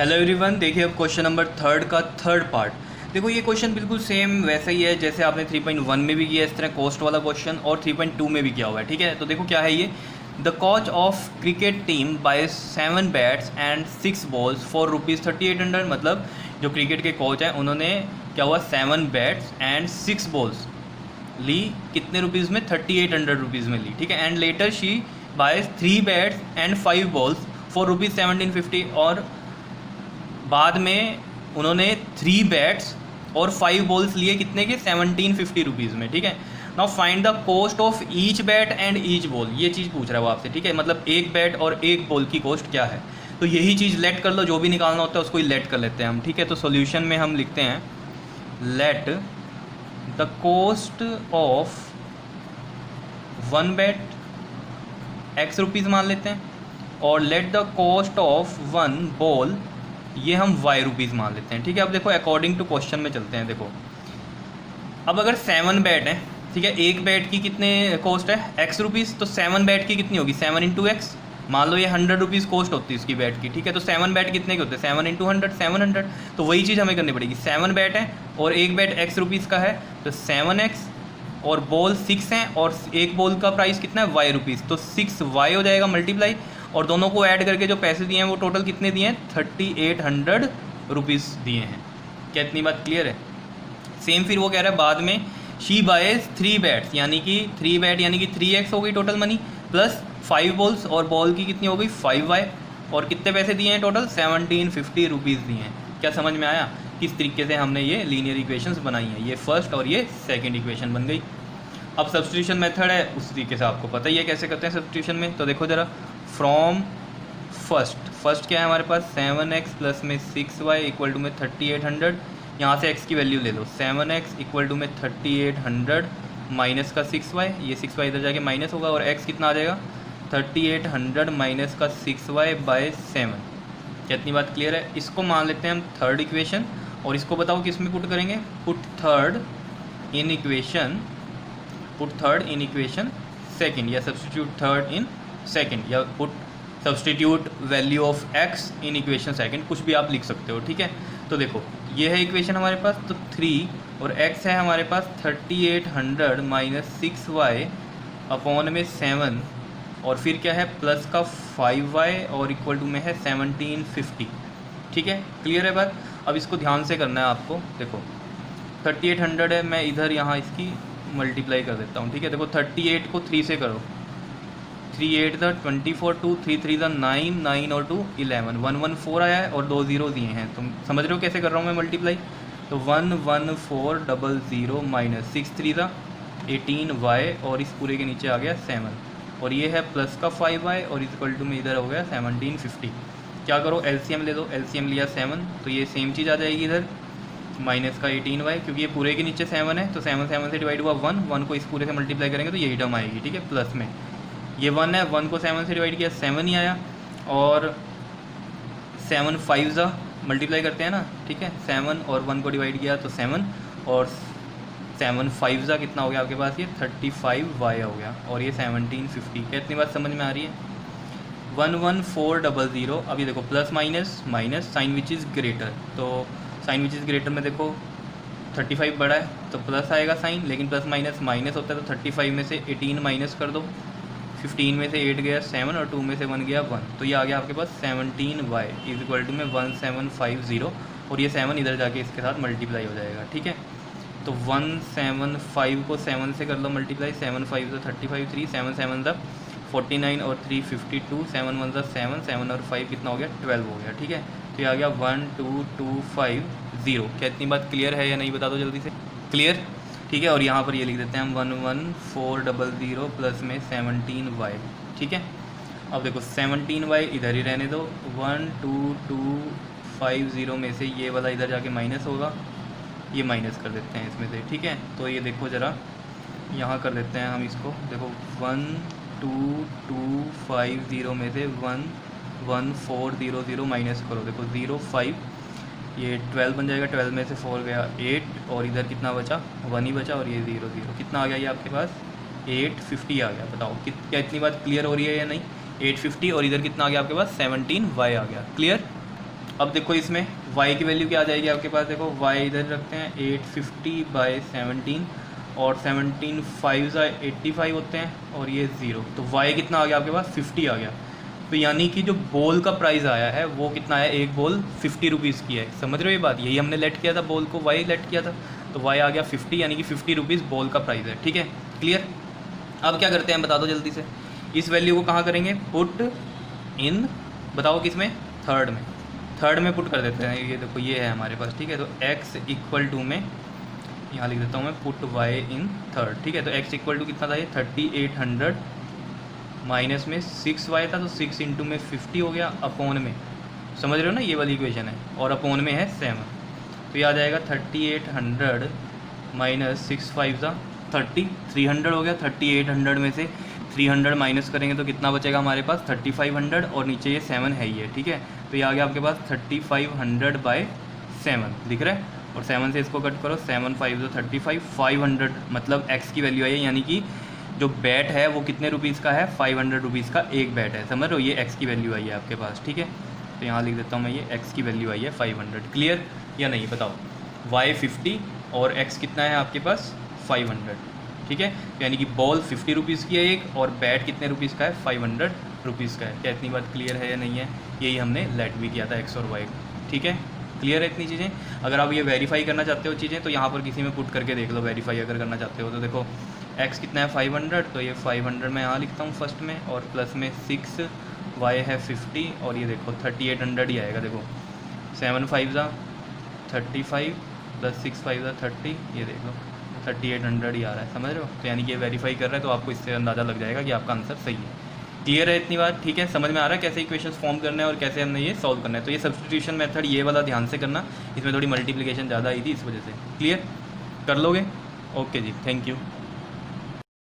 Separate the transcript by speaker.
Speaker 1: Hello everyone, देखिए अब question number third का थर्ड पार्ट। देखो ये क्वेश्चन बिल्कुल सेम वैसा ही है जैसे आपने 3.1 में भी किया, इस तरह कोस्ट वाला क्वेश्चन, और 3.2 में भी किया हुआ है। ठीक है, तो देखो क्या है ये। The coach of cricket team buy 7 bats and 6 balls for ₹3800। मतलब जो क्रिकेट के कोच हैं उन्होंने क्या हुआ, 7 बैट्स एंड 6 बॉल्स ली, कितने रुपीज़ में, ₹3800 में ली। ठीक है, and later she buy 3 bats and 5 balls for ₹1750। और बाद में उन्होंने 3 बैट्स और 5 बॉल्स लिए, कितने के, ₹1750 में। ठीक है, now find the cost of each bat and each ball. ये चीज़ पूछ रहा है वो आपसे। ठीक है, मतलब एक बैट और एक बॉल की कॉस्ट क्या है, तो यही चीज़ लेट कर लो, जो भी निकालना होता है उसको ही लेट कर लेते हैं हम। ठीक है, तो सॉल्यूशन में हम लिखते हैं let the cost of 1 bat X rupees मान लेते हैं, और let the cost of 1 ball, ये हम Y रुपीज़ मान लेते हैं। ठीक है, अब देखो अकॉर्डिंग टू क्वेश्चन में चलते हैं। देखो अब अगर 7 बैट है, ठीक है, एक बैट की कितने कॉस्ट है, X रुपीज़, तो 7 बैट की कितनी होगी, 7 इंटू एक्स। मान लो ये 100 रुपीज़ कॉस्ट होती है इसकी बैट की। ठीक है, तो 7 बैट कितने के होते हैं, 7 इंटू 100, 700। तो वही चीज़ हमें करनी पड़ेगी। 7 बैट है और एक बैट X रुपीज़ का है, तो 7X, और बॉल 6 हैं और एक बॉल का प्राइस कितना है, Y रुपीज़, तो 6Y हो जाएगा मल्टीप्लाई, और दोनों को ऐड करके जो पैसे दिए हैं वो टोटल कितने दिए हैं, ₹3800 दिए हैं। क्या इतनी बात क्लियर है। सेम फिर वो कह रहा है बाद में, शी बायज 3 बैट्स, यानी कि 3 बैट यानी कि 3X हो गई टोटल मनी, प्लस 5 बॉल्स, और बॉल की कितनी हो गई, 5Y, और कितने पैसे दिए हैं टोटल, ₹1750 दिए हैं। क्या समझ में आया किस तरीके से हमने ये लीनियर इक्वेशंस बनाई हैं। ये फर्स्ट और ये सेकंड इक्वेशन बन गई। अब सब्स्टिट्यूशन मेथड है, उस तरीके से आपको पता ही है कैसे करते हैं सब्स्टिट्यूशन में। तो देखो ज़रा, फ्रॉम फर्स्ट क्या है हमारे पास, 7X प्लस में 6Y इक्वल टू में 3800। यहाँ से x की वैल्यू ले लो, 7X इक्वल टू में 3800 माइनस का 6Y, ये 6Y इधर जाके माइनस होगा, और x कितना आ जाएगा, 3800 माइनस का 6Y बाय 7। क्या इतनी बात क्लियर है। इसको मान लेते हैं हम थर्ड इक्वेशन, और इसको बताओ किस में पुट करेंगे, put third in equation second, या सब्स्टिट्यूट थर्ड इन सेकंड, या put substitute value of x in equation second, कुछ भी आप लिख सकते हो। ठीक है, तो देखो ये है इक्वेशन हमारे पास, तो 3 और x है हमारे पास 3800 माइनस 6Y अपॉन में 7, और फिर क्या है प्लस का 5Y, और इक्वल टू में है 1750। ठीक है, क्लियर है बात। अब इसको ध्यान से करना है आपको। देखो 3800 है, मैं इधर यहाँ इसकी मल्टीप्लाई कर देता हूँ। ठीक है, देखो 38 को 3 से करो, 3 8 द 24, 2 3 3 द 9, 9 और 2 11, 114 आया है, और 2 0 दिए हैं। तुम समझ रहे हो कैसे कर रहा हूँ मैं मल्टीप्लाई। तो 11400 माइनस 6 3 द 18Y, और इस पूरे के नीचे आ गया 7, और ये है प्लस का 5Y, और इक्वल टू में इधर हो गया 1750। क्या करो, एलसीएम ले दो, एलसीएम लिया 7, तो ये सेम चीज़ आ जाएगी इधर, माइनस का 18Y, क्योंकि ये पूरे के नीचे 7 है, तो 7 7 से डिवाइड हुआ 1 को इस पूरे से मल्टीप्लाई करेंगे तो यही टर्म आएगी। ठीक है, प्लस में ये 1 है, 1 को 7 से डिवाइड किया 7 ही आया, और 7 5 ज़ा मल्टीप्लाई करते हैं ना। ठीक है, 7 और 1 को डिवाइड किया तो 7, और 7 5 ज़ा कितना हो गया आपके पास, ये 35Y हो गया, और ये 1750। क्या इतनी बात समझ में आ रही है। 11400, अब ये देखो plus minus minus, sign which is greater, तो साइन विच इज़ ग्रेटर में देखो 35 बड़ा है तो प्लस आएगा साइन, लेकिन प्लस माइनस माइनस होता है, तो 35 में से 18 माइनस कर दो, 15 में से 8 गया 7, और 2 में से 1 गया 1, तो ये आ गया आपके पास 17Y इज इक्वल टू में 1750, और ये 7 इधर जाके इसके साथ मल्टीप्लाई हो जाएगा। ठीक है, तो 175 को 7 से कर लो मल्टीप्लाई, 7 5 ज़ा 35, 3 7 7 ज़ा 49, और 3 52, 7 1 ज़ा 7, 7 और 5 कितना हो गया, 12 हो गया। ठीक है, तो ये आ गया 12250। क्या इतनी बात क्लियर है या नहीं, बता दो जल्दी से। क्लियर, ठीक है, और यहाँ पर ये लिख देते हैं हम 11400 प्लस में 17Y। ठीक है, अब देखो 17Y इधर ही रहने दो, 12250 में से ये वाला इधर जाके माइनस होगा, ये माइनस कर देते हैं इसमें से। ठीक है, तो ये देखो ज़रा यहाँ कर देते हैं हम इसको, देखो 12250 में से 11400 माइनस करो, देखो 05, ये 12 बन जाएगा, 12 में से 4 गया 8, और इधर कितना बचा, 1 ही बचा, और ये 0 0, कितना आ गया ये आपके पास, 850 आ गया। बताओ क्या इतनी बात क्लियर हो रही है या नहीं। 850, और इधर कितना आ गया आपके पास, 17Y आ गया। क्लियर, अब देखो इसमें y की वैल्यू क्या आ जाएगी आपके पास, देखो y इधर रखते हैं 850/17 और 17 5 85 होते हैं और ये 0, तो y कितना आ गया आपके पास 50 आ गया। तो यानी कि जो बॉल का प्राइस आया है वो कितना है, एक बॉल 50 रुपीज़ की है। समझ रहे हो ये बात, यही हमने लेट किया था, बॉल को y लेट किया था, तो y आ गया 50, यानी कि 50 रुपीज़ बॉल का प्राइस है। ठीक है, क्लियर। अब क्या करते हैं बता दो जल्दी से, इस वैल्यू को कहाँ करेंगे, पुट इन, बताओ किस में, थर्ड में पुट कर देते हैं। ये देखो ये है हमारे पास, ठीक है। तो x इक्वल टू में यहाँ लिख देता हूँ मैं, पुट y इन थर्ड। ठीक है, तो x इक्वल टू कितना था ये 3800, माइनस में 6y था, तो 6 इंटू में 50 हो गया, अपॉन में, समझ रहे हो ना, ये वाली इक्वेशन है, और अपॉन में है 7, तो ये आ जाएगा 3800 माइनस 6 5 था 30, 300 हो गया। 3800 में से 300 माइनस करेंगे तो कितना बचेगा हमारे पास 3500, और नीचे ये 7 है ही है। ठीक है, तो ये आ गया आपके पास 3500/7 दिख रहा है, और 7 से इसको कट करो, 7 5 35, 500 मतलब x की वैल्यू आई है, यानी कि जो बैट है वो कितने रुपीज़ का है, 500 रुपीज़ का एक बैट है। समझ रहे हो, ये x की वैल्यू आई है आपके पास। ठीक है, तो यहाँ लिख देता हूँ मैं, ये x की वैल्यू आई है 500। क्लियर या नहीं बताओ, y 50 और x कितना है आपके पास 500। ठीक है, तो यानी कि बॉल 50 रुपीज़ की है एक, और बैट कितने रुपीज़ का है 500 रुपीज़ का है। क्या इतनी बात क्लियर है या नहीं है, यही हमने लेट भी किया था x और y। ठीक है, क्लियर है इतनी चीज़ें। अगर आप ये वेरीफाई करना चाहते हो चीज़ें, तो यहाँ पर किसी में पुट करके देख लो, वेरीफाई अगर करना चाहते हो तो। देखो x कितना है 500, तो ये 500 मैं यहाँ लिखता हूँ फर्स्ट में, और प्लस में 6, y है 50, और ये देखो 3800 ही आएगा। देखो 7 5 35 प्लस 6 5 30, ये देखो 3800 ही आ रहा है। समझ रहे हो, तो यानी कि ये वेरीफाई कर रहा है, तो आपको इससे अंदाज़ा लग जाएगा कि आपका आंसर सही है। क्लियर है इतनी बात, ठीक है, समझ में आ रहा है कैसे इक्वेशंस फॉर्म करना है और कैसे हमने ये सॉल्व करना है। तो ये सब्स्टिट्यूशन मेथड ये वाला ध्यान से करना, इसमें थोड़ी मल्टीप्लिकेशन ज़्यादा आई थी इस वजह से। क्लियर कर लोगे, ओके जी, थैंक यू।